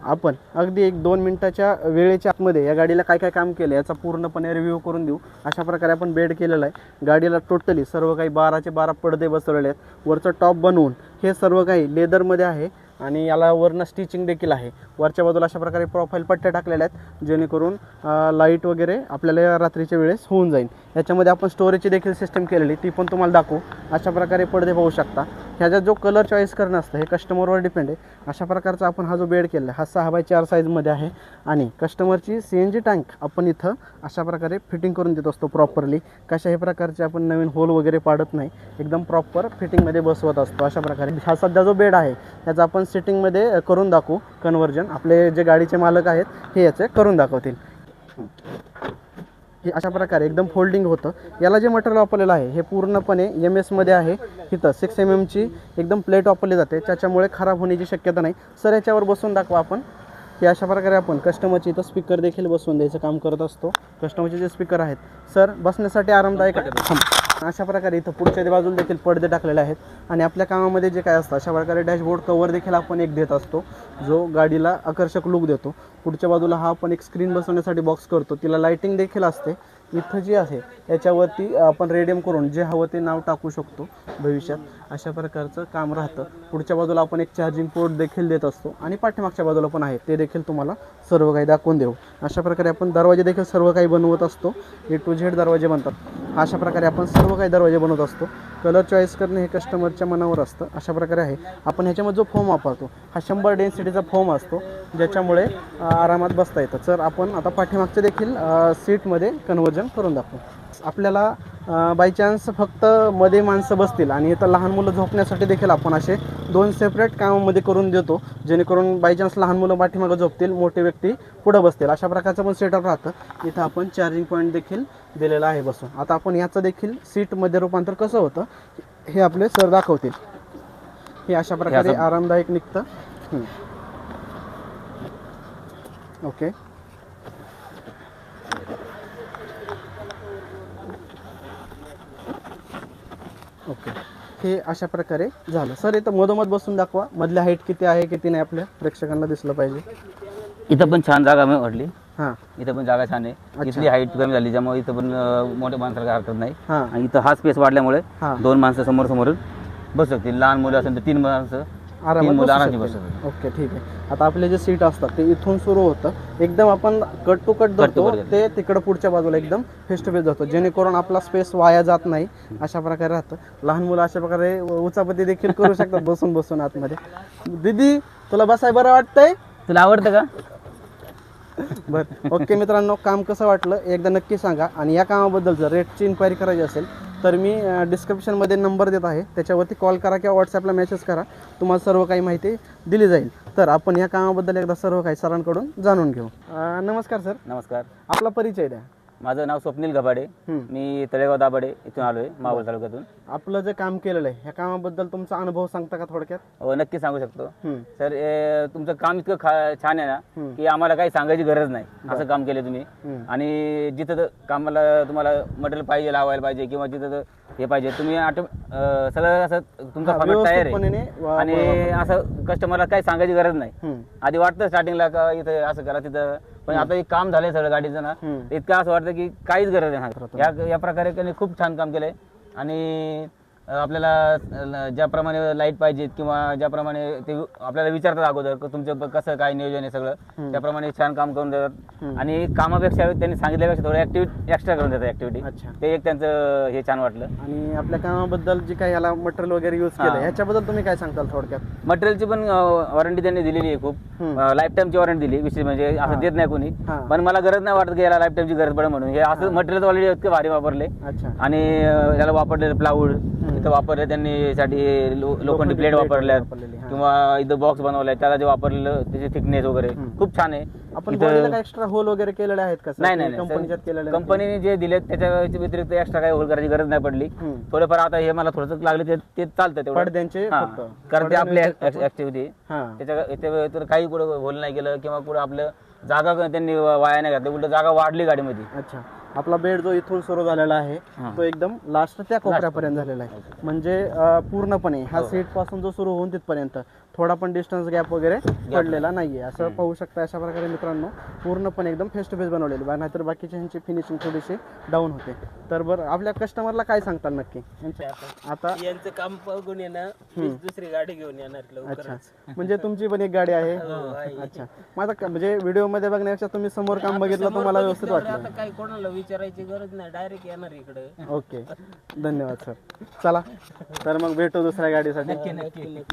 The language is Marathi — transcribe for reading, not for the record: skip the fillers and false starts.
आपण अगदी 1-2 मिनिटाच्या वेळेच्या आतमध्ये या गाडीला काय काय काम केलं याचा पूर्णपणे रिव्ह्यू करून देऊ. अशा प्रकारे आपण बेड केलेला आहे. गाडीला टोटली सर्व काही 12चे 12 पडदे बसवलेले आहेत. वरचं टॉप बनवून हे सर्व काही लेदरमध्ये आहे आणि याला वरनं स्टिचिंग देखील आहे. वरच्या बाजूला अशा प्रकारे प्रोफाईल पट्ट्या टाकलेल्या आहेत जेणेकरून लाईट वगैरे आपल्याला रात्रीच्या वेळेस होऊन जाईल. याच्यामध्ये आपण स्टोरेजची देखील सिस्टम केलेली ती पण तुम्हाला दाखवू. अशा प्रकारे पडदे पाहू शकता. ह्याच्यात जो कलर चॉईस करणं असतं हे कस्टमरवर डिपेंड आहे. अशा प्रकारचा आपण हा जो बेड केला आहे हा 6x4 साईजमध्ये आहे आणि कस्टमरची CNG टँक आपण इथं अशा प्रकारे फिटिंग करून देत असतो प्रॉपरली. कशाही प्रकारचे आपण नवीन होल वगैरे पाडत नाही, एकदम प्रॉपर फिटिंगमध्ये बसवत असतो. अशा प्रकारे हा सध्या जो बेड आहे त्याचा आपण सिटिंगमध्ये करून दाखवू कन्वर्जन. आपले जे गाडीचे मालक आहेत हे याचे करून दाखवतील. हे अशा प्रकारे एकदम फोल्डिंग होतं. याला जे मटेरियल वापरलेलं आहे हे पूर्णपणे MS मध्ये आहे. इथं 6 mm ची एकदम प्लेट वापरली जाते, त्याच्यामुळे खराब होण्याची शक्यता नाही. सर याच्यावर बसून दाखवा आपण. की अशा प्रकारे आपण कस्टमरची इथं स्पीकर देखील बसवून द्यायचं काम करत असतो. कस्टमरचे जे स्पीकर आहेत सर बसण्यासाठी आरामदायक अशा प्रकारे इथं पुढच्या बाजूला देखील पडदे टाकलेले आहेत. आणि आपल्या कामामध्ये जे काय असतं अशा प्रकारे डॅशबोर्ड कवर देखील आपण एक देत असतो जो गाडीला आकर्षक लुक देतो. पुढच्या बाजूला हा आपण एक स्क्रीन बसवण्यासाठी बॉक्स करतो, तिला लाइटिंग देखील असते. इथं जी आहे याच्यावरती आपण रेडियम करून जे हवं ते नाव टाकू शकतो भविष्यात. अशा प्रकारचं काम राहतं. पुढच्या बाजूला आपण एक चार्जिंग पोर्ट देखील देत असतो आणि पाठीमागच्या बाजूला पण आहे ते देखील तुम्हाला सर्व काही दाखवून देऊ. अशा प्रकारे आपण दरवाजे देखील सर्व काही बनवत असतो. A to Z दरवाजे बनतात. अशा प्रकारे आपण सर्व काही दरवाजे बनवत असतो. कलर चॉईस करणे हे कस्टमरच्या मनावर असतं. अशा प्रकारे आहे. आपण ह्याच्यामध्ये जो फोम वापरतो हा 100 डेन्सिटीचा फोम असतो ज्याच्यामुळे आरामात बसता येतं. तर आपण आता पाठीमागचे देखील सीटमध्ये कन्वर्जन करून दाखवू. आपल्याला बाय चान्स फक्त मध्ये माणसं बसतील आणि इथं लहान मुलं झोपण्यासाठी देखील आपण असे 2 सेपरेट कामामध्ये करून देतो जेणेकरून बाय चान्स लहान मुलं पाठीमागं झोपतील, मोठे व्यक्ती पुढं बसतील. अशा प्रकारचं पण सेटअप राहतं. इथं आपण चार्जिंग पॉईंट देखील दिलेला आहे बसून. आता आपण याचं देखील सीटमध्ये रूपांतर कसं होतं हे आपले सर दाखवतील. हे अशा प्रकारे आरामदायक निघतं. ओके. ओके, हे अशा प्रकारे झालं. सर इथं मधोमध बसून दाखवा. मधल्या हाईट किती आहे किती नाही आपल्या प्रेक्षकांना दिसलं पाहिजे. इथं पण छान जागा मी वाटली. हां, इथं पण जागा छान आहे. इथली हाईट कमी झाली त्यामुळे इथं पण मोठ्या माणसाला काय हरकत नाही. हां, आणि इथं हा स्पेस वाढल्यामुळे हां. 2 माणसं समोर समोर बसू शकतील. लहान मुलं असेल तर 3 माणसं आरामात 3 मुलं बसू आरामशी शकतील. बसू शकतात. ओके, ठीक आहे. आता आपले जे सीट असतात ते इथून सुरू होतं, एकदम आपण कट टू कट धरतो ते तिकडं पुढच्या बाजूला एकदम फेस टू फेस धरतो जेणेकरून आपला स्पेस वाया जात नाही. अशा प्रकारे राहतं. लहान मुलं अशा प्रकारे उचापती देखील करू शकतात बसून बसून आतमध्ये. दीदी तुला बसाय बरं वाटतंय? तुला आवडतं का? बरं, ओके मित्रांनो, काम कसं वाटलं एकदा नक्की सांगा. आणि या कामाबद्दल जर रेटची इन्क्वायरी करायची असेल तर मी डिस्क्रिप्शनमध्ये नंबर देत आहे, त्याच्यावरती कॉल करा किंवा व्हॉट्सॲपला मेसेज करा, तुम्हाला सर्व काही माहिती दिली जाईल. तर आपण या कामाबद्दल एकदा सर्व काही सरांकडून जाणून घेऊ. नमस्कार सर. नमस्कार. आपला परिचय द्या. माझं नाव स्वप्नील गबाडे. मी तळेगाव दाभाडे इथून आलो आहे, मावळ तालुक्यातून. आपलं जे काम केलेलं आहे ह्या कामाबद्दल तुमचा अनुभव सांगता का थोडक्यात? नक्की सांगू शकतो. सर तुमचं काम इतकं छान आहे ना की आम्हाला काही सांगायची गरज नाही. असं काम केलं तुम्ही. आणि जिथं कामाला तुम्हाला मटेरियल पाहिजे, लावायला पाहिजे किंवा जिथं हे पाहिजे तुम्ही सगळं असं तुमचा फॉर्मॅट तयार आहे. आणि असं कस्टमरला काही सांगायची गरज नाही. आधी वाटतं स्टार्टिंगला का इथं असं करा तिथं, पण आता एक काम झालंय सगळं गाडीचं ना, इतकं असं वाटतं की काहीच गरज नाही. या प्रकारे त्यांनी खूप छान काम केलंय. आणि आपल्याला ज्याप्रमाणे लाईट पाहिजेत किंवा ज्याप्रमाणे ते आपल्याला विचारतात अगोदर तुमचं कसं काय नियोजन आहे सगळं त्याप्रमाणे छान काम करून देतात. आणि कामापेक्षा त्यांनी सांगितल्यापेक्षा थोडं ऍक्टिव्हिटी एक्स्ट्रा करून देतात ऍक्टिव्हिटी. ते एक त्यांचं हे छान वाटलं. आणि आपल्या कामाबद्दल जे काही याला मटेरियल वगैरे यूज केलं ह्याच्याबद्दल तुम्ही काय सांगताल थोडक्यात? मटेरियलची पण वॉरंटी त्यांनी दिलेली आहे. खूप लाईफ टाईमची वॉरंटी दिली. विशेष म्हणजे असं देत नाही कोणी, पण मला गरज नाही वाटत की याला लाईफ टाईमची गरज पडेल म्हणून. हे असं मटेरियल ऑलरेडी इतके भारी वापरले. आणि याला वापरलेलं प्लाऊड इथं वापरले त्यांनी साठी लोखंडी प्लेट वापरल्यात किंवा इथं बॉक्स बनवलाय त्याला जे वापरलेलं त्याची थिकनेस वगैरे खूप छान आहे. आपण बॉडीला एक्स्ट्रा होल वगैरे केलेले आहेत का? नाही, कंपनीच्यात केलेले? कंपनीने जे दिले त्याच्या व्यतिरिक्त एक्स्ट्रा काही होल करायची गरज नाही पडली. थोडंफार आता हे मला थोडंसं लागले ते चालतं तेवढं पडद्यांचे, कारण ते आपली ऍक्टिव्हिटी त्याच्या काही पुढे होल नाही केलं किंवा पुढे आपलं जागा त्यांनी वाया नाही घातली, उलट जागा वाढली गाडीमध्ये. अच्छा, आपला बेड जो इथून सुरू झालेला आहे तो एकदम लास्ट त्या कोपऱ्यापर्यंत झालेला आहे. म्हणजे पूर्णपणे ह्या सीट पासून जो सुरू होऊन तिथपर्यंत थोडा पण डिस्टन्स गॅप वगैरे पडलेला नाहीये. असं पाहू शकता अशा प्रकारे मित्रांनो पूर्णपणे एकदम फेस टू फेस बनवलेली नाहीतर बाकीच्या ह्यांची फिनिशिंग थोडीशी डाऊन होते. तर बरं आपल्या कस्टमरला काय सांगताल नक्की आता यांचं काम बघून येणं दुसरी गाडी घेऊन येणार लवकर. अच्छा म्हणजे तुमची पण एक गाडी आहे. अच्छा मग आता म्हणजे व्हिडिओ मध्ये बघण्यापेक्षा तुम्ही समोर काम बघितलं तुम्हाला व्यवस्थित वाटलं. आता काही कोणाला विचारायची गरज नाही, डायरेक्ट येणार इकडे. ओके धन्यवाद सर. चला तर मग भेटू दुसऱ्या गाडीसाठी. नक्की.